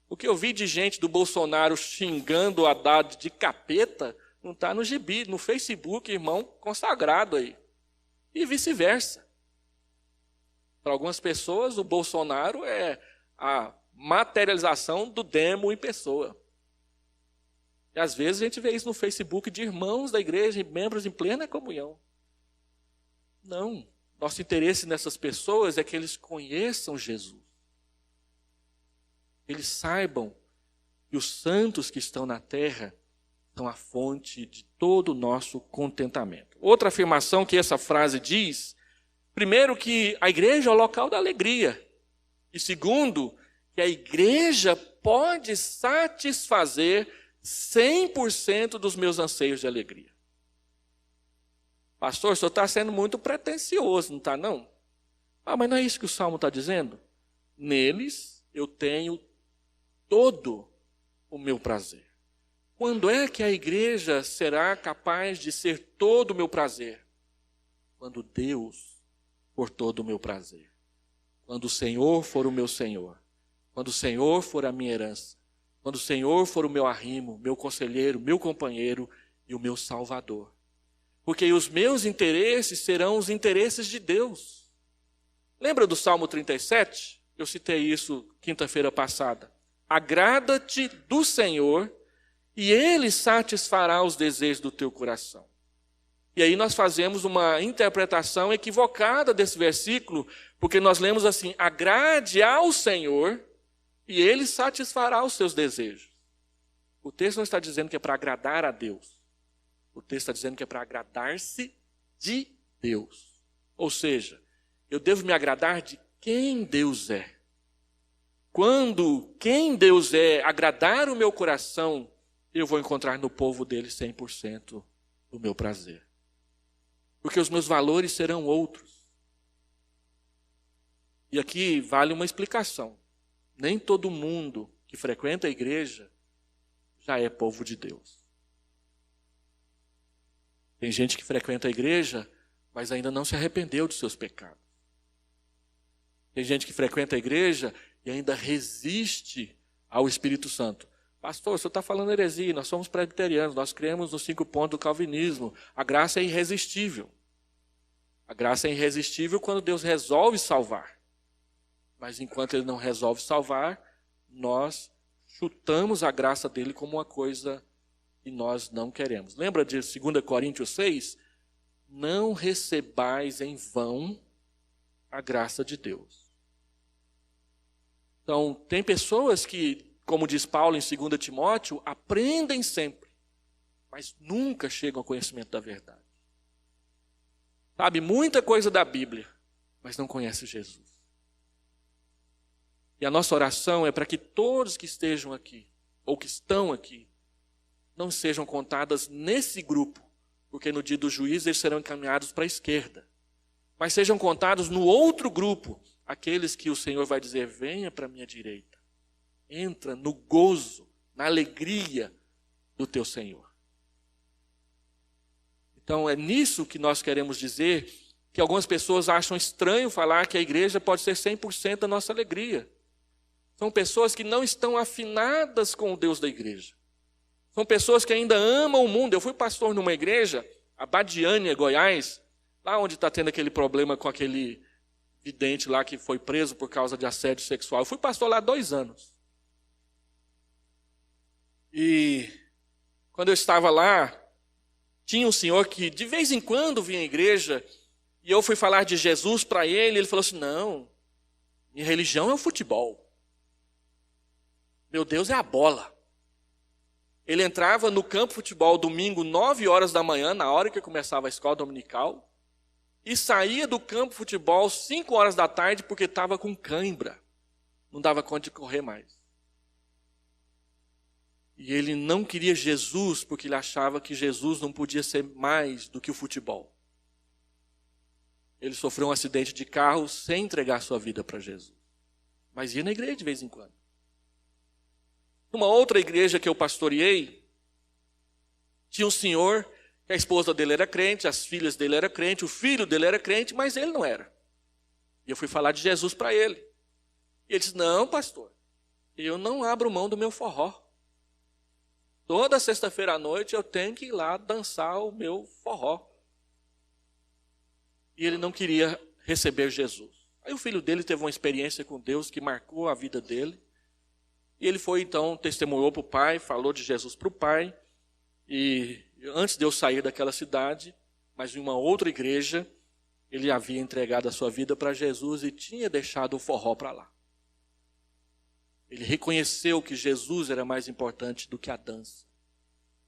O que eu vi de gente do Bolsonaro xingando o Haddad de capeta não está no gibi, no Facebook, irmão consagrado aí. E vice-versa. Para algumas pessoas, o Bolsonaro é a materialização do demo em pessoa. E às vezes a gente vê isso no Facebook de irmãos da igreja, membros em plena comunhão. Não. Nosso interesse nessas pessoas é que eles conheçam Jesus. Eles saibam que os santos que estão na terra são a fonte de todo o nosso contentamento. Outra afirmação que essa frase diz, primeiro que a igreja é o local da alegria. E segundo, que a igreja pode satisfazer 100% dos meus anseios de alegria. Pastor, o senhor está sendo muito pretensioso, não está não? Ah, mas não é isso que o Salmo está dizendo? Neles eu tenho todo o meu prazer. Quando é que a igreja será capaz de ser todo o meu prazer? Quando Deus for todo o meu prazer. Quando o Senhor for o meu Senhor. Quando o Senhor for a minha herança. Quando o Senhor for o meu arrimo, meu conselheiro, meu companheiro e o meu salvador. Porque os meus interesses serão os interesses de Deus. Lembra do Salmo 37? Eu citei isso quinta-feira passada. Agrada-te do Senhor e Ele satisfará os desejos do teu coração. E aí nós fazemos uma interpretação equivocada desse versículo, porque nós lemos assim, agrade ao Senhor e Ele satisfará os seus desejos. O texto não está dizendo que é para agradar a Deus. O texto está dizendo que é para agradar-se de Deus. Ou seja, eu devo me agradar de quem Deus é. Quando quem Deus é agradar o meu coração, eu vou encontrar no povo dele 100% do meu prazer. Porque os meus valores serão outros. E aqui vale uma explicação. Nem todo mundo que frequenta a igreja já é povo de Deus. Tem gente que frequenta a igreja, mas ainda não se arrependeu dos seus pecados. Tem gente que frequenta a igreja e ainda resiste ao Espírito Santo. Pastor, o senhor está falando heresia, nós somos presbiterianos, nós cremos nos 5 pontos do calvinismo. A graça é irresistível. A graça é irresistível quando Deus resolve salvar. Mas enquanto Ele não resolve salvar, nós chutamos a graça dele como uma coisa que nós não queremos. Lembra de 2 Coríntios 6? Não recebais em vão a graça de Deus. Então, tem pessoas que, como diz Paulo em 2 Timóteo, aprendem sempre, mas nunca chegam ao conhecimento da verdade. Sabe muita coisa da Bíblia, mas não conhece Jesus. E a nossa oração é para que todos que estejam aqui, ou que estão aqui, não sejam contadas nesse grupo, porque no dia do juízo eles serão encaminhados para a esquerda. Mas sejam contados no outro grupo, aqueles que o Senhor vai dizer, venha para a minha direita. Entra no gozo, na alegria do teu Senhor. Então é nisso que nós queremos dizer que algumas pessoas acham estranho falar que a igreja pode ser 100% da nossa alegria. São pessoas que não estão afinadas com o Deus da igreja. São pessoas que ainda amam o mundo. Eu fui pastor numa igreja, Abadiânia, Goiás, lá onde está tendo aquele problema com aquele vidente lá que foi preso por causa de assédio sexual. Eu fui pastor lá 2 anos. E quando eu estava lá, tinha um senhor que de vez em quando vinha à igreja, e eu fui falar de Jesus para ele, ele falou assim, não, minha religião é o futebol. Meu Deus é a bola. Ele entrava no campo de futebol domingo, 9 horas da manhã, na hora que começava a escola dominical, e saía do campo de futebol 5 horas da tarde porque estava com cãibra. Não dava conta de correr mais. E ele não queria Jesus porque ele achava que Jesus não podia ser mais do que o futebol. Ele sofreu um acidente de carro sem entregar sua vida para Jesus. Mas ia na igreja de vez em quando. Numa outra igreja que eu pastoreei, tinha um senhor que a esposa dele era crente, as filhas dele eram crentes, o filho dele era crente, mas ele não era. E eu fui falar de Jesus para ele. E ele disse, não, pastor, eu não abro mão do meu forró. Toda sexta-feira à noite eu tenho que ir lá dançar o meu forró. E ele não queria receber Jesus. Aí o filho dele teve uma experiência com Deus que marcou a vida dele. E ele foi então, testemunhou para o pai, falou de Jesus para o pai. E antes de eu sair daquela cidade, mas em uma outra igreja, ele havia entregado a sua vida para Jesus e tinha deixado o forró para lá. Ele reconheceu que Jesus era mais importante do que a dança.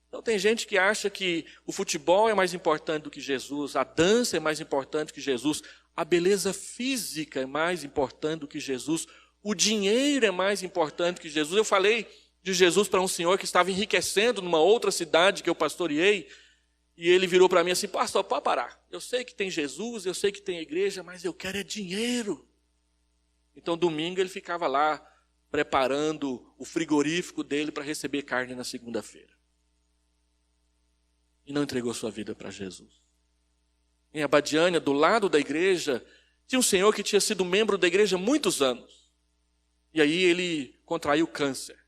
Então tem gente que acha que o futebol é mais importante do que Jesus, a dança é mais importante do que Jesus, a beleza física é mais importante do que Jesus, o dinheiro é mais importante do que Jesus. Eu falei de Jesus para um senhor que estava enriquecendo numa outra cidade que eu pastoreei, e ele virou para mim assim, pastor, pode parar. Eu sei que tem Jesus, eu sei que tem igreja, mas eu quero é dinheiro. Então domingo ele ficava lá, preparando o frigorífico dele para receber carne na segunda-feira. E não entregou sua vida para Jesus. Em Abadiânia, do lado da igreja, tinha um senhor que tinha sido membro da igreja há muitos anos. E aí ele contraiu câncer.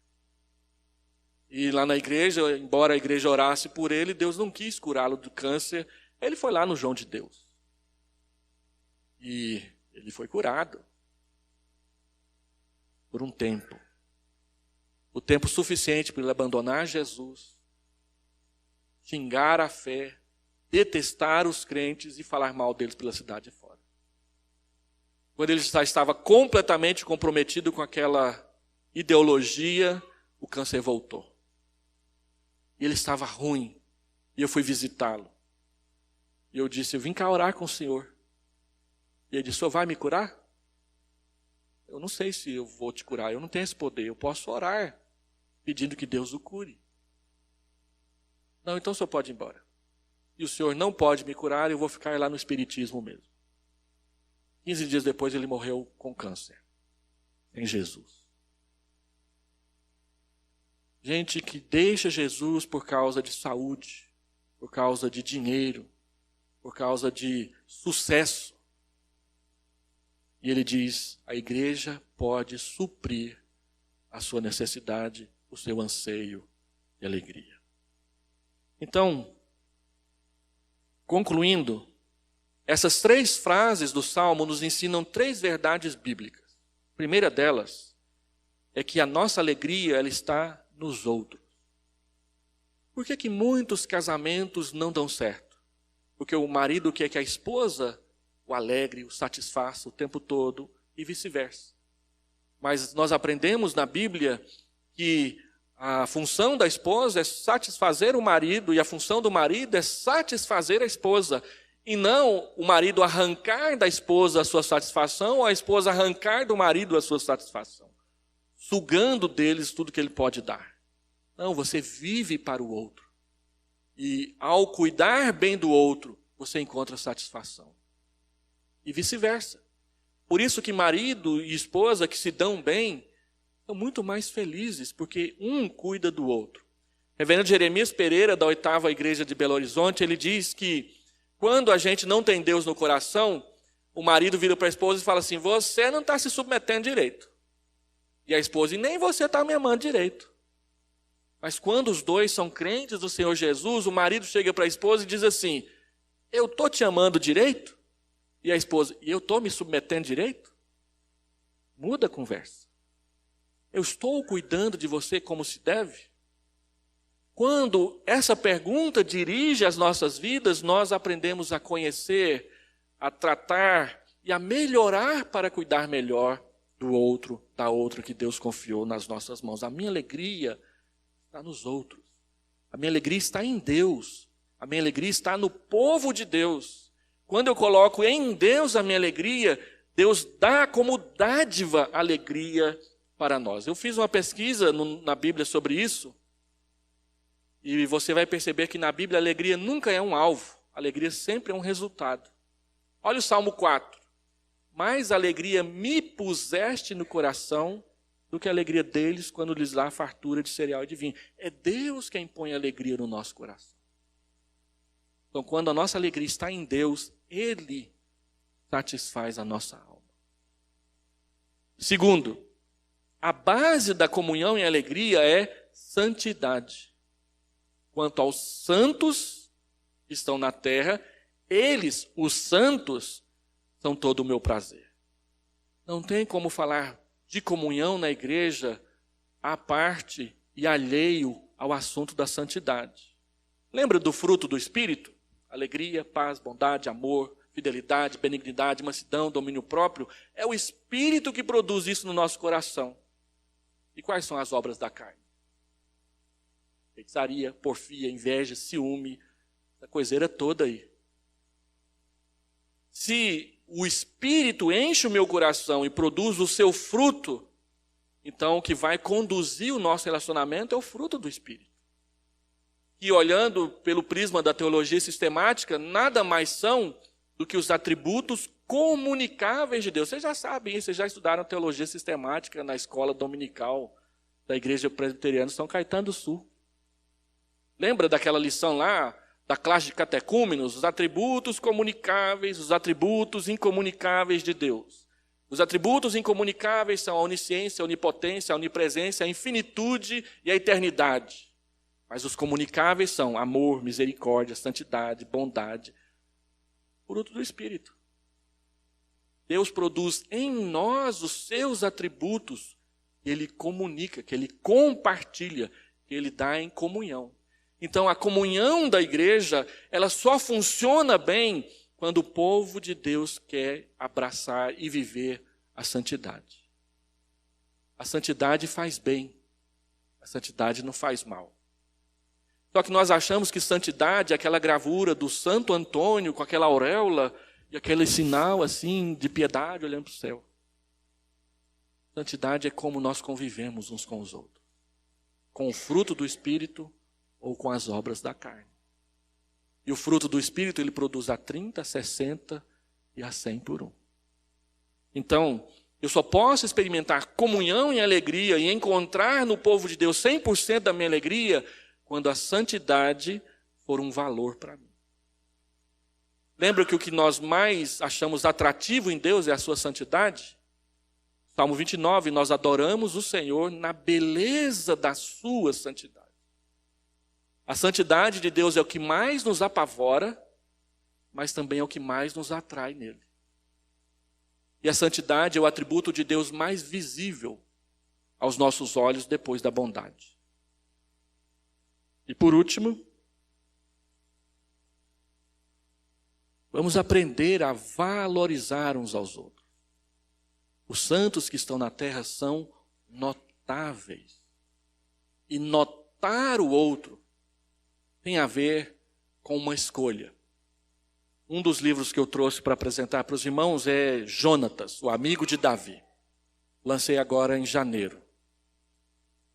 E lá na igreja, embora a igreja orasse por ele, Deus não quis curá-lo do câncer. Ele foi lá no João de Deus. E ele foi curado. Por um tempo. O tempo suficiente para ele abandonar Jesus, xingar a fé, detestar os crentes e falar mal deles pela cidade fora. Quando ele já estava completamente comprometido com aquela ideologia, o câncer voltou. E ele estava ruim. E eu fui visitá-lo. E eu disse, eu vim cá orar com o senhor. E ele disse, o senhor vai me curar? Eu não sei se eu vou te curar, eu não tenho esse poder. Eu posso orar, pedindo que Deus o cure. Não, então o senhor pode ir embora. E o senhor não pode me curar, eu vou ficar lá no espiritismo mesmo. 15 dias depois ele morreu com câncer. Em Jesus. Gente que deixa Jesus por causa de saúde, por causa de dinheiro, por causa de sucesso. E ele diz, a igreja pode suprir a sua necessidade, o seu anseio e alegria. Então, concluindo, essas 3 frases do Salmo nos ensinam 3 verdades bíblicas. A primeira delas é que a nossa alegria ela está nos outros. Por que muitos casamentos não dão certo? Porque o marido quer que a esposa o alegre, o satisfaça o tempo todo e vice-versa. Mas nós aprendemos na Bíblia que a função da esposa é satisfazer o marido e a função do marido é satisfazer a esposa. E não o marido arrancar da esposa a sua satisfação ou a esposa arrancar do marido a sua satisfação. Sugando deles tudo que ele pode dar. Não, você vive para o outro. E ao cuidar bem do outro, você encontra satisfação. E vice-versa. Por isso que marido e esposa que se dão bem, são muito mais felizes, porque um cuida do outro. Reverendo Jeremias Pereira, da 8ª Igreja de Belo Horizonte, ele diz que quando a gente não tem Deus no coração, o marido vira para a esposa e fala assim, você não está se submetendo direito. E a esposa, e nem você está me amando direito. Mas quando os dois são crentes do Senhor Jesus, o marido chega para a esposa e diz assim, eu estou te amando direito? E a esposa, e eu estou me submetendo direito? Muda a conversa. Eu estou cuidando de você como se deve? Quando essa pergunta dirige as nossas vidas, nós aprendemos a conhecer, a tratar e a melhorar para cuidar melhor do outro, da outra que Deus confiou nas nossas mãos. A minha alegria está nos outros. A minha alegria está em Deus. A minha alegria está no povo de Deus. Quando eu coloco em Deus a minha alegria, Deus dá como dádiva alegria para nós. Eu fiz uma pesquisa na Bíblia sobre isso. E você vai perceber que na Bíblia a alegria nunca é um alvo. A alegria sempre é um resultado. Olha o Salmo 4. Mais alegria me puseste no coração do que a alegria deles quando lhes dá a fartura de cereal e de vinho. É Deus quem põe alegria no nosso coração. Então, quando a nossa alegria está em Deus, Ele satisfaz a nossa alma. Segundo, a base da comunhão e alegria é santidade. Quanto aos santos que estão na terra, eles, os santos, são todo o meu prazer. Não tem como falar de comunhão na igreja à parte e alheio ao assunto da santidade. Lembra do fruto do Espírito? Alegria, paz, bondade, amor, fidelidade, benignidade, mansidão, domínio próprio. É o Espírito que produz isso no nosso coração. E quais são as obras da carne? Feitiçaria, porfia, inveja, ciúme, essa coiseira toda aí. Se o Espírito enche o meu coração e produz o seu fruto, então o que vai conduzir o nosso relacionamento é o fruto do Espírito. E olhando pelo prisma da teologia sistemática, nada mais são do que os atributos comunicáveis de Deus. Vocês já sabem isso, vocês já estudaram teologia sistemática na escola dominical da Igreja Presbiteriana de São Caetano do Sul. Lembra daquela lição lá, da classe de catecúmenos? Os atributos comunicáveis, os atributos incomunicáveis de Deus. Os atributos incomunicáveis são a onisciência, a onipotência, a onipresença, a infinitude e a eternidade. Mas os comunicáveis são amor, misericórdia, santidade, bondade. Fruto do Espírito. Deus produz em nós os seus atributos que Ele comunica, que Ele compartilha, que Ele dá em comunhão. Então a comunhão da igreja, ela só funciona bem quando o povo de Deus quer abraçar e viver a santidade. A santidade faz bem, a santidade não faz mal. Só que nós achamos que santidade é aquela gravura do Santo Antônio com aquela auréola e aquele sinal assim de piedade olhando para o céu. Santidade é como nós convivemos uns com os outros. Com o fruto do Espírito ou com as obras da carne. E o fruto do Espírito ele produz a 30, a 60 e a 100 por um. Então, eu só posso experimentar comunhão e alegria e encontrar no povo de Deus 100% da minha alegria quando a santidade for um valor para mim. Lembra que o que nós mais achamos atrativo em Deus é a sua santidade? Salmo 29, nós adoramos o Senhor na beleza da sua santidade. A santidade de Deus é o que mais nos apavora, mas também é o que mais nos atrai nele. E a santidade é o atributo de Deus mais visível aos nossos olhos depois da bondade. E por último, vamos aprender a valorizar uns aos outros. Os santos que estão na terra são notáveis. E notar o outro tem a ver com uma escolha. Um dos livros que eu trouxe para apresentar para os irmãos é Jonatas, o amigo de Davi. Lancei agora em janeiro.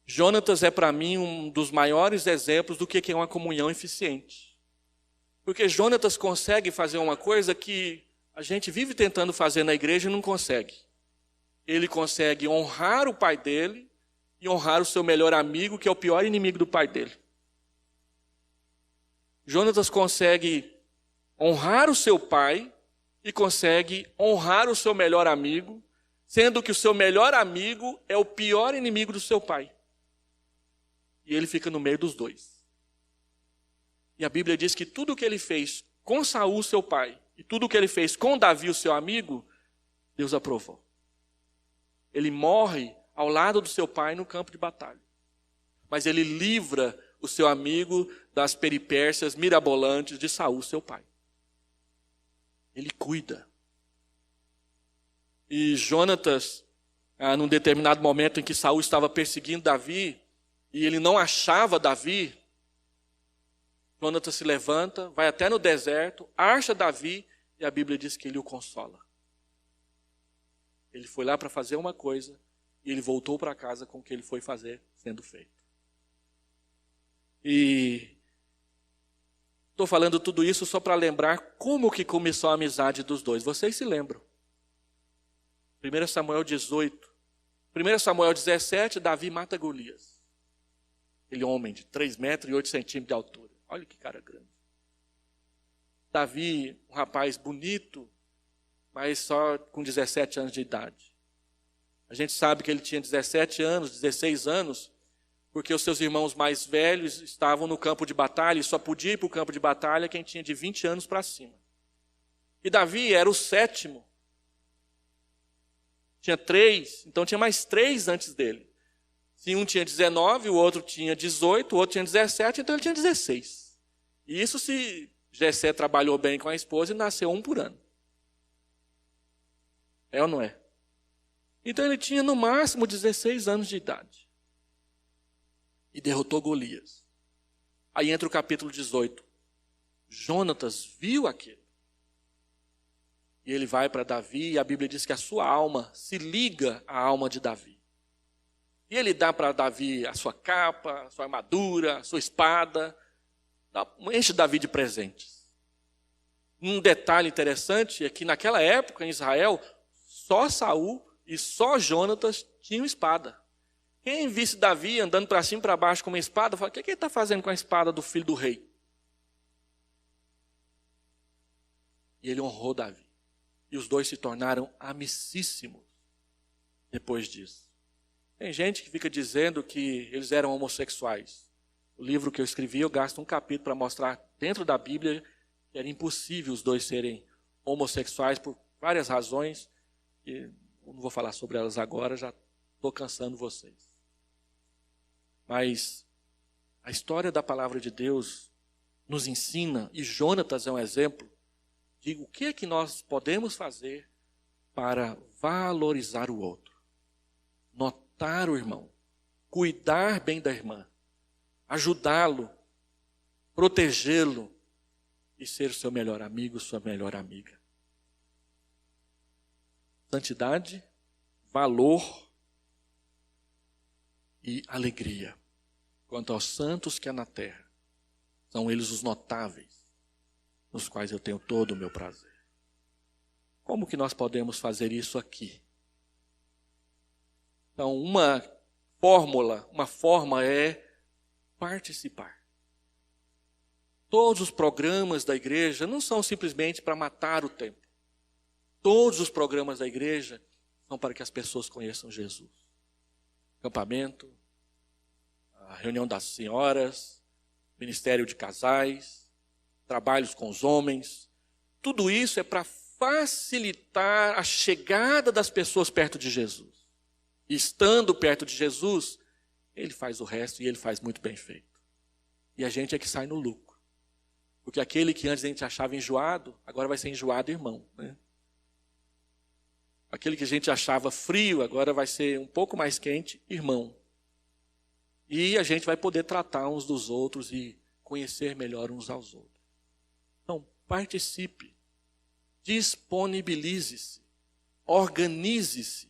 Jonatas é para mim um dos maiores exemplos do que é uma comunhão eficiente. Porque Jonatas consegue fazer uma coisa que a gente vive tentando fazer na igreja e não consegue. Ele consegue honrar o pai dele e honrar o seu melhor amigo, que é o pior inimigo do pai dele. Jonatas consegue honrar o seu pai e consegue honrar o seu melhor amigo, sendo que o seu melhor amigo é o pior inimigo do seu pai. E ele fica no meio dos dois. E a Bíblia diz que tudo o que ele fez com Saul, seu pai, e tudo o que ele fez com Davi, o seu amigo, Deus aprovou. Ele morre ao lado do seu pai no campo de batalha. Mas ele livra o seu amigo das peripécias mirabolantes de Saul, seu pai. Ele cuida. E Jonatas, num determinado momento em que Saul estava perseguindo Davi, e ele não achava Davi, Jonatas se levanta, vai até no deserto, acha Davi, e a Bíblia diz que ele o consola. Ele foi lá para fazer uma coisa, e ele voltou para casa com o que ele foi fazer sendo feito. E estou falando tudo isso só para lembrar como que começou a amizade dos dois. Vocês se lembram? 1 Samuel 18. 1 Samuel 17, Davi mata Golias. Aquele homem de 3 metros e 8 centímetros de altura. Olha que cara grande. Davi, um rapaz bonito, mas só com 17 anos de idade. A gente sabe que ele tinha 17 anos, 16 anos, porque os seus irmãos mais velhos estavam no campo de batalha e só podia ir para o campo de batalha quem tinha de 20 anos para cima. E Davi era o 7º. Tinha 3, então tinha mais 3 antes dele. Se um tinha 19, o outro tinha 18, o outro tinha 17, então ele tinha 16. E isso se Jessé trabalhou bem com a esposa e nasceu um por ano. É ou não é? Então ele tinha no máximo 16 anos de idade. E derrotou Golias. Aí entra o capítulo 18. Jonatas viu aquilo. E ele vai para Davi e a Bíblia diz que a sua alma se liga à alma de Davi. E ele dá para Davi a sua capa, a sua armadura, a sua espada, enche Davi de presentes. Um detalhe interessante é que naquela época em Israel, só Saul e só Jonatas tinham espada. Quem visse Davi andando para cima e para baixo com uma espada, fala, o que ele está fazendo com a espada do filho do rei? E ele honrou Davi. E os dois se tornaram amicíssimos depois disso. Tem gente que fica dizendo que eles eram homossexuais. O livro que eu escrevi, eu gasto um capítulo para mostrar dentro da Bíblia que era impossível os dois serem homossexuais por várias razões. E eu não vou falar sobre elas agora, já estou cansando vocês. Mas a história da palavra de Deus nos ensina, e Jonatas é um exemplo, de o que é que nós podemos fazer para valorizar o outro. Notar o irmão, cuidar bem da irmã, ajudá-lo, protegê-lo e ser seu melhor amigo, sua melhor amiga. Santidade, valor e alegria. Quanto aos santos que há na terra, são eles os notáveis, nos quais eu tenho todo o meu prazer. Como que nós podemos fazer isso aqui? Então, uma forma é participar. Todos os programas da igreja não são simplesmente para matar o tempo. Todos os programas da igreja são para que as pessoas conheçam Jesus. Acampamento, a reunião das senhoras, ministério de casais, trabalhos com os homens. Tudo isso é para facilitar a chegada das pessoas perto de Jesus. E estando perto de Jesus, ele faz o resto e ele faz muito bem feito. E a gente é que sai no lucro. Porque aquele que antes a gente achava enjoado, agora vai ser enjoado irmão, né? Aquele que a gente achava frio, agora vai ser um pouco mais quente, irmão. E a gente vai poder tratar uns dos outros e conhecer melhor uns aos outros. Então, participe, disponibilize-se, organize-se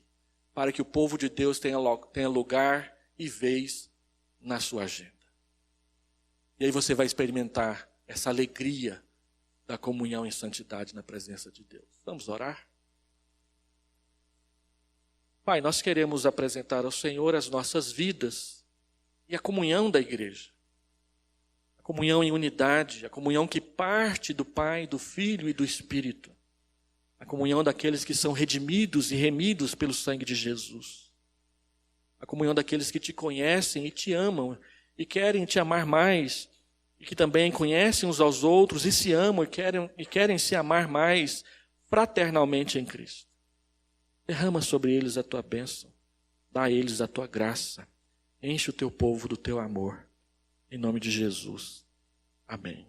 para que o povo de Deus tenha lugar e vez na sua agenda. E aí você vai experimentar essa alegria da comunhão em santidade na presença de Deus. Vamos orar? Pai, nós queremos apresentar ao Senhor as nossas vidas e a comunhão da igreja. A comunhão em unidade, a comunhão que parte do Pai, do Filho e do Espírito. A comunhão daqueles que são redimidos e remidos pelo sangue de Jesus. A comunhão daqueles que te conhecem e te amam e querem te amar mais. E que também conhecem uns aos outros e se amam e querem se amar mais fraternalmente em Cristo. Derrama sobre eles a tua bênção. Dá a eles a tua graça. Enche o teu povo do teu amor. Em nome de Jesus. Amém.